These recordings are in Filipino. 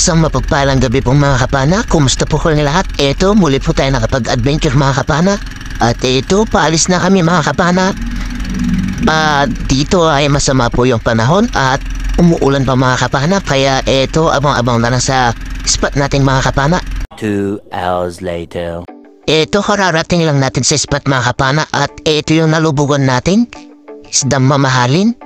Isang mapagpalang gabi pong mga kapana. Kumusta po kayo lahat? Eto, muli po tayo nakapag-adventure mga kapana. At eto, paalis na kami mga kapana. At dito ay masama po yung panahon at umuulan pa mga kapana. Kaya eto, abang-abang na lang sa spot natin mga kapana. 2 hours later. Eto, kararating lang natin sa spot mga kapana. At eto yung nalubugan natin. Isdang mamahalin.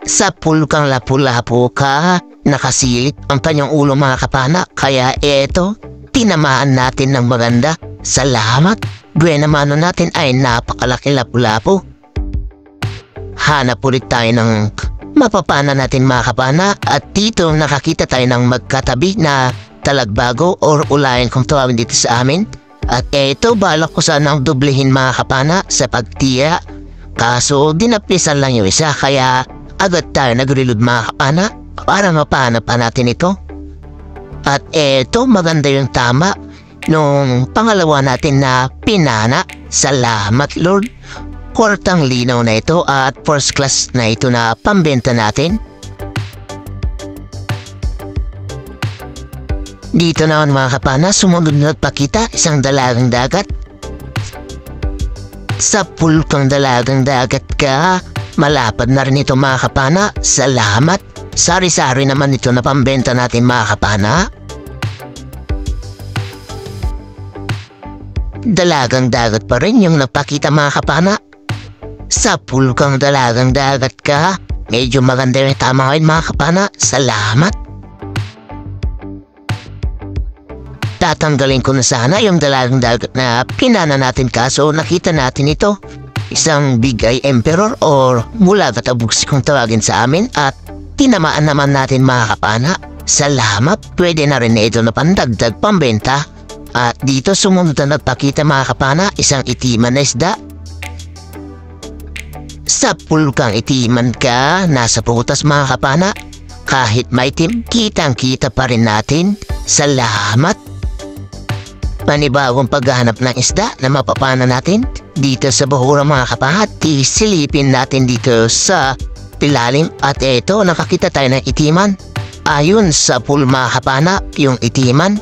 Sa pool kang lapu-lapu ka. Nakasilip ang kanyang ulo mga kapana. Kaya eto, tinamaan natin ng maganda. Salamat. Buena mano natin ay napakalaki lapu-lapu. Hanap ulit tayo ng mapapana natin mga kapana. At dito nakakita tayo ng magkatabi na talagbago or ulayan kung tawagin dito sa amin. At eto, balak ko sanang dublihin mga kapana sa pagtiya. Kaso dinapisan lang yung isa kaya agad tayo nag-reload mga kapana para mapana pa natin ito. At eto, maganda yung tama nung pangalawa natin na pinana. Salamat Lord. Kwartang linaw na ito at first class na ito na pambenta natin. Dito naman mga kapana, sumunod na pakita isang dalagang dagat. Sa pool kang dalagang dagat ka. Malapad na rin ito mga kapana. Salamat. Sari-sari naman ito na pambenta natin mga kapana. Dalagang dagat pa rin yung napakita mga kapana. Sa pool kang dalagang dagat ka. Medyo maganda yung tama ngayon mga kapana. Salamat. Tatanggalin ko na sana yung dalagang dagat na pinana natin kaso nakita natin ito. Isang big eye emperor or mula katabugs kung tawagin sa amin at tinamaan naman natin mga kapana. Salamat, pwede na rin ito na pandagdag pambenta. At dito sumunod na nagpakita mga kapana, isang itiman na isda. Sa pulkang itiman ka, nasa putas mga kapana. Kahit maitim, kitang-kita pa rin natin. Salamat. Panibagong paghahanap ng isda na mapapana natin dito sa bahura mga kapana. Silipin natin dito sa ilalim at eto nakakita tayo ng itiman. Ayun sa pool mga kapana, yung itiman.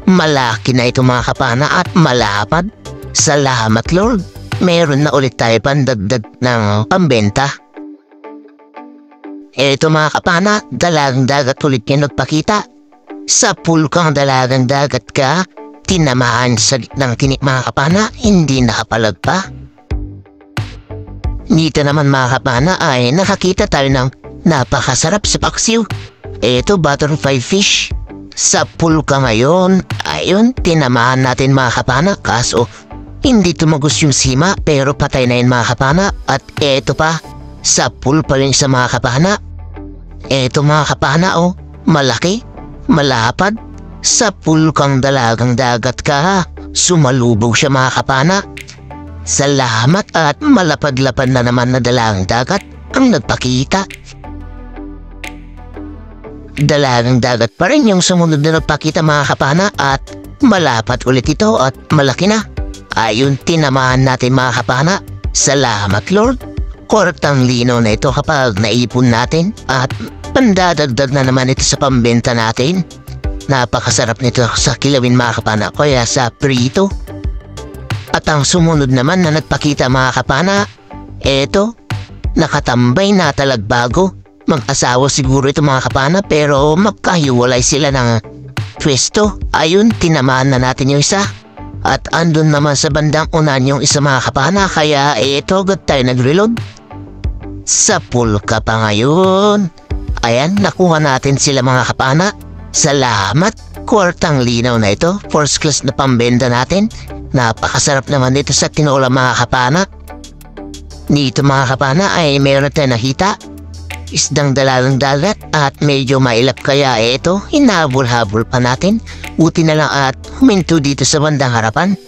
Malaki na ito mga kapana at malapad. Salamat Lord. Meron na ulit tayo pandagdag ng pambenta. Eto mga kapana, dalagang dagat ulit yung nagpakita. Sa pool kang dalagang dagat ka. Tinamaan sa gitnang tinik mga kapana, hindi nakapalag pa. Dito naman mga kapana ay nakakita tayo ng napakasarap sa paksiw. Ito butterfly fish. Sa pool ka ngayon, ayun, tinamaan natin mga kapana. Kaso, hindi tumagos yung sima pero patay na yun mga kapana. At eto pa, sa pool pa rin sa mga kapana. Eto mga kapana oh, malaki, malapad. Sa pool kang dalagang dagat ka, sumalubog siya mga kapana. Salamat at malapad-lapad na naman na dalagang dagat ang nagpakita. Dalagang dagat pa rin yung sumunod na nagpakita mga kapana at malapad ulit ito at malaki na. Ayun, tinamaan natin mga kapana. Salamat Lord. Kortang lino na ito kapag naipon natin at pandadagdag na naman ito sa pambenta natin. Napakasarap nito sa kilawin mga kapana, kaya sa prito. At ang sumunod naman na nagpakita mga kapana, eto, nakatambay na talagbago. Mag-asawa siguro ito mga kapana pero magkahiwalay sila ng pwesto. Ayun, tinamaan na natin yung isa. At andun naman sa bandang unan yung isa mga kapana, kaya eto, agad tayo nag-reload. Sa pool ka pa ngayon. Ayan, nakuha natin sila mga kapana. Salamat, kwartang linaw na ito. First class na pambenta natin. Napakasarap naman dito sa tinola mga kapana. Dito mga kapana ay meron tayo nakita. Isdang dalagang dagat at medyo mailap kaya ito, hinabol-habol pa natin. Buti na lang at huminto dito sa bandang harapan.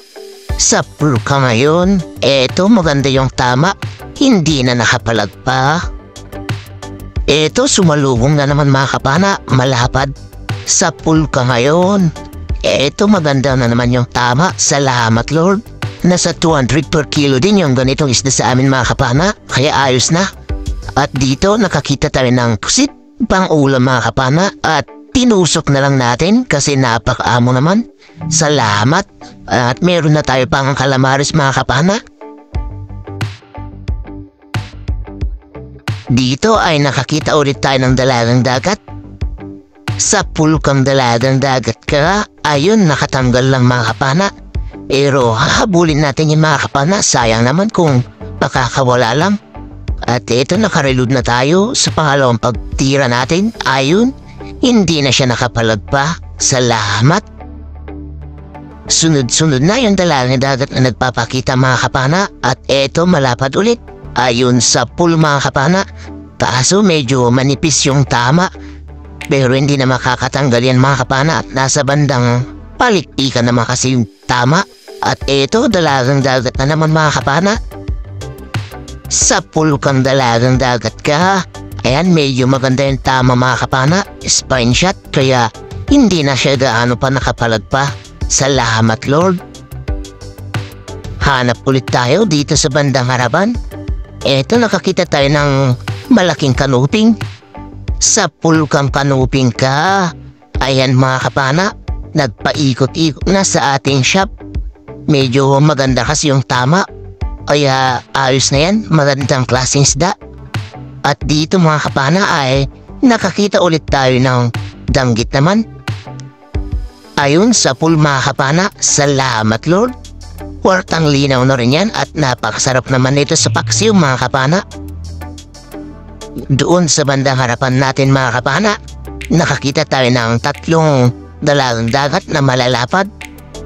Sa pool ka ngayon, eto maganda yung tama. Hindi na nakapalag pa. Eto sumalubong na naman mga kapana, malapad. Sa pool ka ngayon. Eto maganda na naman yung tama. Salamat Lord. Nasa 200 per kilo din yung ganitong isda sa amin mga kapana. Kaya ayos na. At dito nakakita tayo ng pusit, pang ulam mga kapana. At tinusok na lang natin kasi napakaamo naman. Salamat. At meron na tayo pang calamares mga kapana. Dito ay nakakita ulit tayo ng dalagang dagat. Sa pulkang dalagang dagat ka, ayun nakatanggal lang mga kapana. Pero hahabulin natin yung mga kapana, sayang naman kung makakawala lang. At ito nakareload na tayo sa pangalawang pagtira natin. Ayun, hindi na siya nakapalag pa. Salamat. Sunod-sunod na yung dalagang dagat na nagpapakita mga kapana. At ito malapad ulit. Ayun sa pool mga kapana. Kaso medyo manipis yung tama. Pero hindi na makakatanggal yan mga kapana. At nasa bandang palikpikan naman kasi yung tama. At ito dalagang dagat na naman mga kapana. Sa pulkang dalagang dagat ka. Ayan, medyo maganda yung tama mga kapana. Spine shot, kaya hindi na siya gaano pa nakapalag pa. Salamat Lord. Hanap ulit tayo dito sa bandang harapan. Eto, nakakita tayo ng malaking kanuping. Sa pulkang kanuping ka. Ayan mga kapana, nagpaikot-ikot na sa ating shop. Medyo maganda kasi yung tama. Kaya ayos na yan, magandang klaseng isda. At dito mga kapana ay nakakita ulit tayo ng danggit naman. Ayun sa pool mga kapana, salamat Lord. Kwartang linaw na rin yan at napakasarap naman ito sa paksiw mga kapana. Doon sa bandang harapan natin mga kapana, nakakita tayo ng tatlong dalagang dagat na malalapad.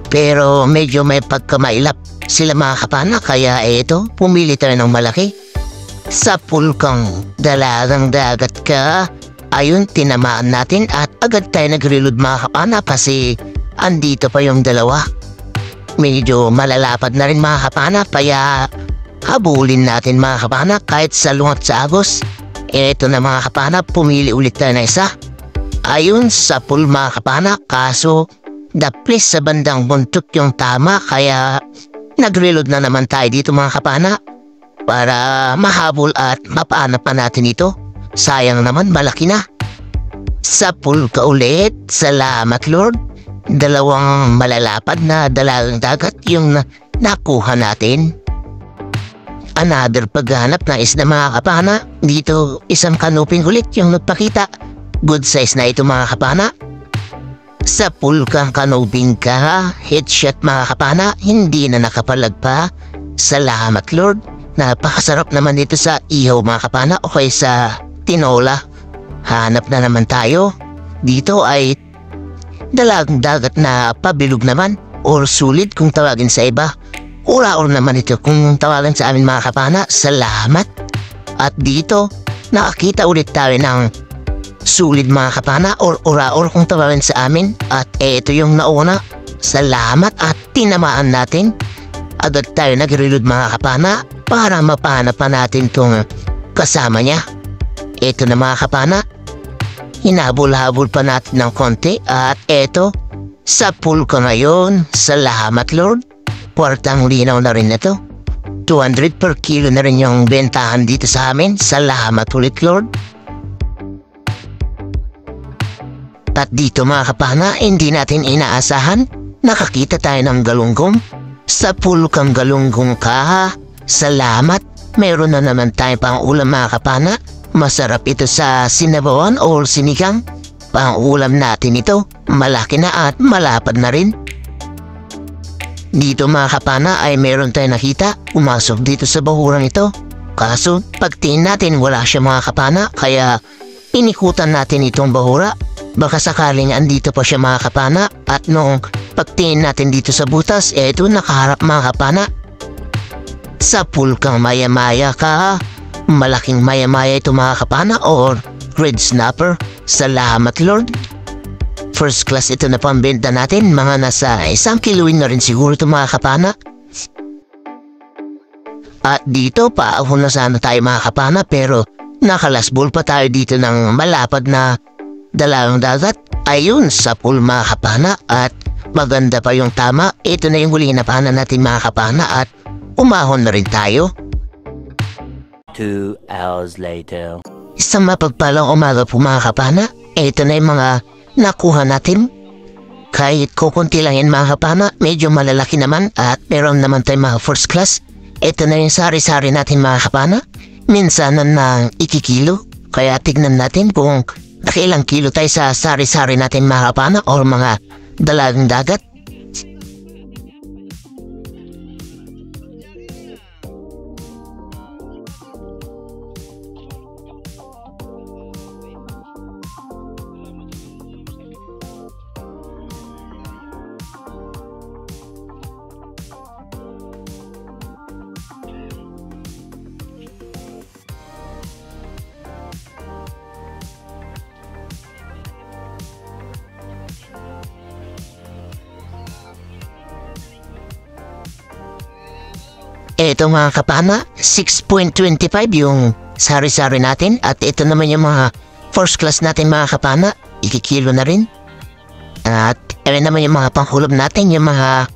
Pero medyo may pagkamailap sila mga kapana, kaya ito, pumili tayo ng malaki. Sa pulkang dalagang dagat ka, ayun, tinamaan natin at agad tayo nag-reload mga kapana kasi andito pa yung dalawa. Medyo malalapad na rin mga kapana, kaya habulin natin mga kapana kahit sa lungat sa agos. Ito na mga kapana, pumili ulit tayo na isa. Ayun sa pool mga kapana, kaso daplis sa bandang buntot yung tama, kaya nag-reload na naman tayo dito mga kapana para mahabol at mapaanap pa natin ito. Sayang naman, malaki na. Sa pool ka ulit, salamat Lord. Dalawang malalapad na dalagang dagat yung nakuha natin. Another paghanap na isda mga kapana. Dito isang kanuping ulit yung nagpakita. Good size na ito mga kapana. Sa pool kang kanuping ka, headshot mga kapana, hindi na nakapalag pa. Salamat Lord. Napakasarap naman dito sa ihaw mga kapana o kaya sa tinola. Hanap na naman tayo. Dito ay dalagang dagat na pabilog naman or sulit kung tawagin sa iba. Ura-ura naman ito kung tawagin sa amin mga kapana. Salamat. At dito, nakakita ulit tayo ng sulit mga kapana or ura-ura kung tawagin sa amin. At ito yung nauna. Salamat at tinamaan natin. Agad tayo nag-reload mga kapana para mapahanap pa natin itong kasama niya. Ito na mga kapana. Hinabol-habol pa natin ng konti at eto, sa pool ko ngayon. Salamat Lord. Kwartang linaw na rin na to. 200 per kilo na rin yung bentahan dito sa amin. Salamat ulit Lord. At dito mga kapana, hindi natin inaasahan. Nakakita tayo ng galunggong. Sa pool kang galunggong ka. Salamat. Meron na naman tayo pang ulam mga kapana. Masarap ito sa sinabawan o sinigang. Pang ulam natin ito. Malaki na at malapad na rin. Dito mga kapana ay meron tayo nakita. Umasok dito sa bahurang ito. Kaso pagtingin natin wala siya mga kapana. Kaya inikutan natin itong bahura. Baka sakaling andito pa siya mga kapana. At nung pagtingin natin dito sa butas, eto nakaharap mga kapana. Sa pool kang maya-maya ka. Malaking maya-maya ito mga kapana or red snapper. Salamat Lord. First class ito na pambenta natin. Mga nasa 1 kiloin na rin siguro ito mga kapana. At dito paahon na sana tayo mga kapana pero nakalasbol pa tayo dito ng malapad na dalagang dagat. Ayun sa pool mga kapana at maganda pa yung tama. Ito na yung huli na pahanan natin mga kapana at umahon na rin tayo. 2 hours later. Isang mapagpalang umaga po mga kapana. Ito na yung mga nakuha natin. Kahit kukunti lang yan mga kapana, medyo malalaki naman at meron naman tayong mga first class. Ito na yung sari-sari natin mga kapana. Minsan na ikikilo. Kaya tignan natin kung nakailang kilo tayo sa sari-sari natin mga kapana o mga dalagang dagat. Ito mga kapana, 6.25 yung sari-sari natin at ito naman yung mga first class natin mga kapana, ikikilo na rin. At ito naman yung mga pangkulob natin, yung mga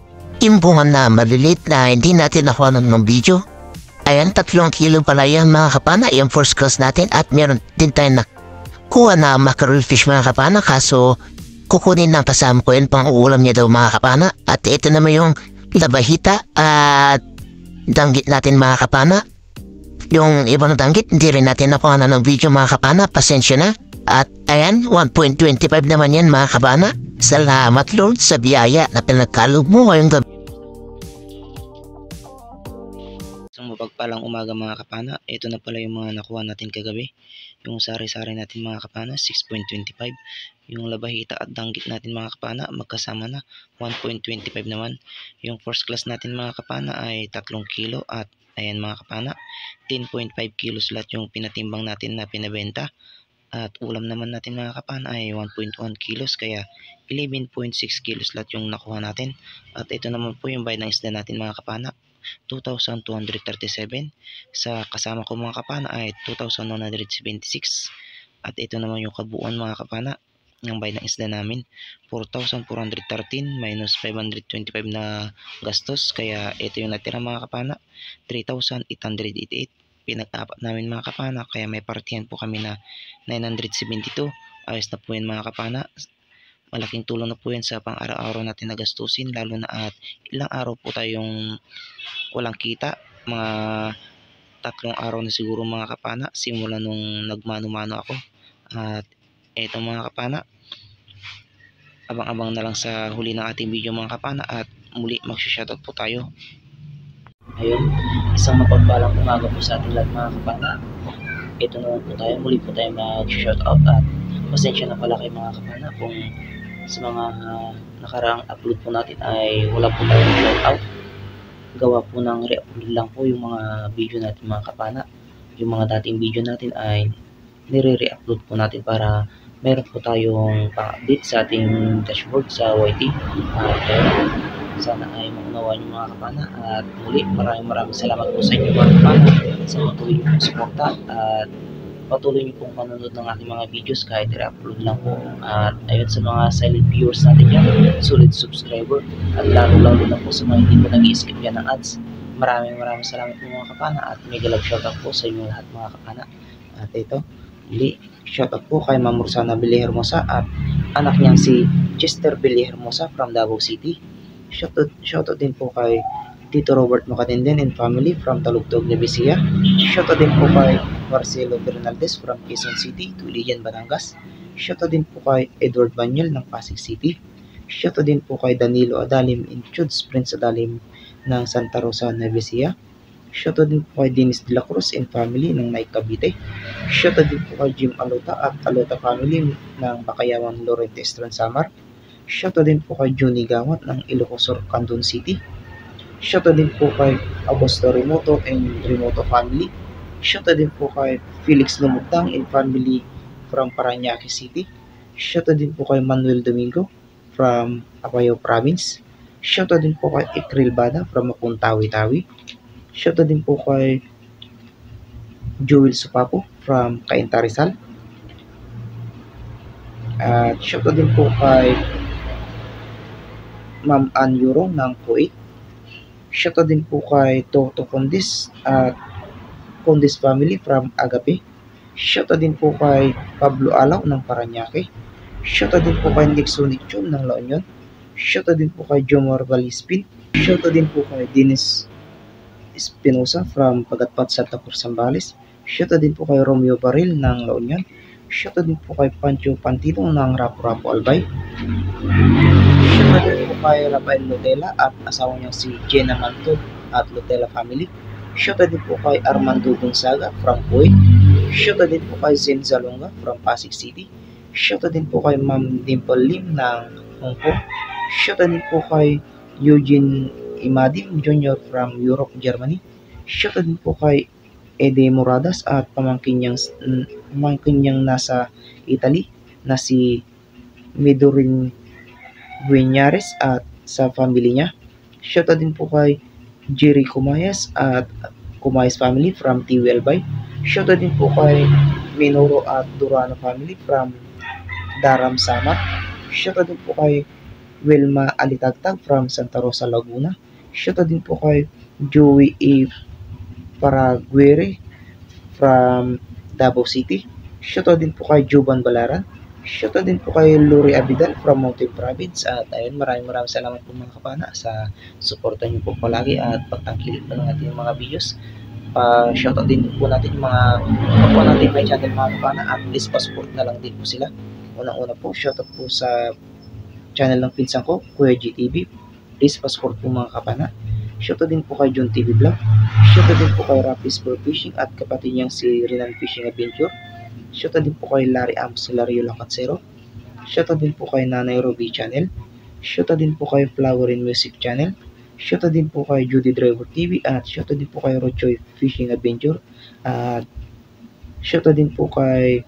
imbungan na malilit na hindi natin nakuha ng video. Ayan, 3 kilo pala yan mga kapana, yung first class natin at meron din tayo na kuha na mackerel fish mga kapana kaso kukunin ng kasama ko yun pang uulam niya daw mga kapana. At ito naman yung labahita at danggit natin mga kapana. Yung ibang danggit, hindi rin natin nakuha na ng video mga kapana. Pasensya na. At ayan, 1.25 naman yan mga kapana. Salamat Lord sa biyaya na pinagkaloob mo ngayong gabi. Isang mapagpalang umaga mga kapana. Ito na pala yung mga nakuha natin kagabi. Yung sari-sari natin mga kapana, 6.25. Yung labahita at danggit natin mga kapana, magkasama na 1.25 naman. Yung first class natin mga kapana ay 3 kilo at ayan mga kapana, 10.5 kilos lahat yung pinatimbang natin na pinabenta. At ulam naman natin mga kapana ay 1.1 kilos kaya 11.6 kilos lahat yung nakuha natin. At ito naman po yung bayad ng isda natin mga kapana, 2,237. Sa kasama ko mga kapana ay 2,176. At ito naman yung kabuuan mga kapana ng bayad ng isda namin, 4,413 minus 525 na gastos. Kaya ito yung natira mga kapana, 3,888. Pinag-apat namin mga kapana kaya may partihan po kami na 972. Ayos na po yan mga kapana. Malaking tulong na po yan sa pang-araw-araw natin na gastusin, lalo na at ilang araw po tayong walang kita. Mga 3 araw na siguro mga kapana simula nung nagmano-mano ako. At eto mga kapana, abang-abang na lang sa huli ng ating video mga kapana at muli magsha-shoutout po tayo. Ayun, isang mapagpalang umaga po sa ating lahat mga kapana. Ito naman po tayo, muli po tayo mag-shoutout at pasensya na pala kayo mga kapana kung sa mga nakaraang upload po natin ay wala po tayong shoutout. Gawa po ng re-upload lang po yung mga video natin mga kapana. Yung mga dating video natin ay nire-re-upload po natin para meron po tayong pang-update sa ating dashboard sa YT. At sana ay maunawaan yung mga kapana. At muli, maraming salamat po sa inyo mga kapana sa patuloy niyo pong suporta at patuloy niyo pong panonood ng ating mga videos kahit i-upload lang po. At ayun, sa mga silent viewers natin yan, solid subscriber, at lalo na po sa mga hindi po nag-i-skip yan ng ads, maraming salamat po mga kapana at mega love shoutout po sa inyo lahat mga kapana. At ito, muli, shoutout po kay Ma'am Rosana Villahermosa at anak niyang si Chester Villahermosa from Davao City. Shoutout din po kay Tito Robert Macatenden and family from Talugtog, Nevesia. Shoutout din po kay Marcelo Bernaldez from Quezon City, Tuliyan, Batangas. Shoutout din po kay Edward Banyol ng Pasig City. Shoutout din po kay Danilo Adalim in Chuds, Prince Adalim ng Santa Rosa, Nevesia. Shoutout din po kay Dennis de la Cruz and family ng Naik, Cavite. Shoutout din po kay Jim Alota at Alota family ng Bakayawan, Lorente Estron, Samar. Shoutout din po kay Johnny Gawat ng Ilocosur, Candon City. Shoutout din po kay Augusto Remoto and Remoto family. Shoutout din po kay Felix Lumutang and family from Parañaque City. Shoutout din po kay Manuel Domingo from Apayao Province. Shoutout din po kay Ikril Bada from Mapuntawi-Tawi. Shoutout din po kay Joel Supapo from Cainta, Rizal. At shoutout din po kay Ma'am Ann Yurong ng Kuwait. Shoutout din po kay Toto Condis at family from Agape. Shoutout din po kay Pablo Alaw ng Parañaque. Shoutout din po kay Nixonic Chum ng La Union. Shoutout din po kay Jomar Valispin. Shoutout din po kay Dennis Espinosa from Pagatpat Santa Cruz Zambales. Shoutout din po kay Romeo Baril ng La Union. Shoutout din po kay Pancho Pantino ng Rapo-Rapo Albay. Shoutout din po kay Rafael Lutela at asawa niya si Jenna Mantod at Lutela family. Shoutout din po kay Armando Gonzaga from Kuwait. Shoutout din po kay Zen Zalonga from Pasig City. Shoutout din po kay Ma'am Dimple Lim ng Hong Kong. Shoutout din po kay Eugene Imadim Jr. from Europe, Germany. Shoutout din po kay Ede Moradas at pamangkin niyang nasa Italy na si Medorin Guiñares at sa family niya. Shoutout din po kay Jerry Kumayas at Kumayas family from Tiwelbay. Shoutout din po kay Minoro at Durano family from Daram Samar. Shoutout din po kay Wilma Alitagtag from Santa Rosa, Laguna. Shoutout din po kay Joey E. Paraguere from Davao City. Shoutout din po kay Juban Balaran. Shoutout din po kay Luri Abidal from Mountain Province. At ayun, maraming salamat po mga kapana sa suporta niyo po palagi at pagtangkilik po ng ating mga videos. Shoutout din po natin yung mga kapwa natin may channel mga kapana at please pa-support na lang din po sila. Unang-una po, shoutout po sa channel ng pinsan ko, Kuya GTV. Please pa-support po mga kapana. Shoutout din po kay John TV Vlog. Shoutout din po kay Rapis for Fishing at kapatid niyang si Renan Fishing Adventure. Shoutout din po kay Larry Amps Lario Lacatsero. Shoutout din po kay Nanay Ruby Channel. Shoutout din po kay Flower in Music Channel. Shoutout din po kay Judy Driver TV at shoutout din po kay Rochoy Fishing Adventure. At shoutout din po kay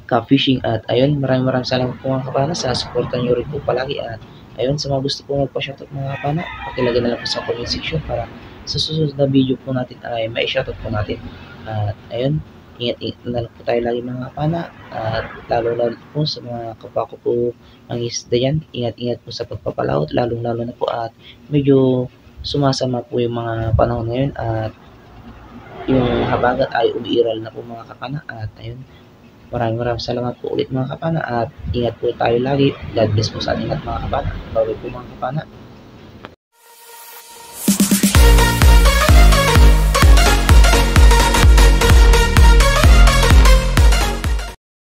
Ka-Fishing. At ayun, maraming salamat po mga kapana sa suporta niyo rin po palagi. At ayun, sa mga gusto po magpa-shoutout mga kapana, pakilagay na lang po sa comment section para sa susunod na video po natin ay may shoutout po natin. At ayun, ingat na lang po tayo lagi mga kapana. At lalo po sa mga kapwa ko po ang isda yan, ingat po sa pagpapalaot, lalo na po at medyo sumasama po yung mga panahon ngayon at yung habagat ay umiiral na po mga kapana. At ayun, maraming salamat po ulit mga kapana at ingat po tayo lagi. God bless po sa ating lahat mga kapana. Bye po mga kapana.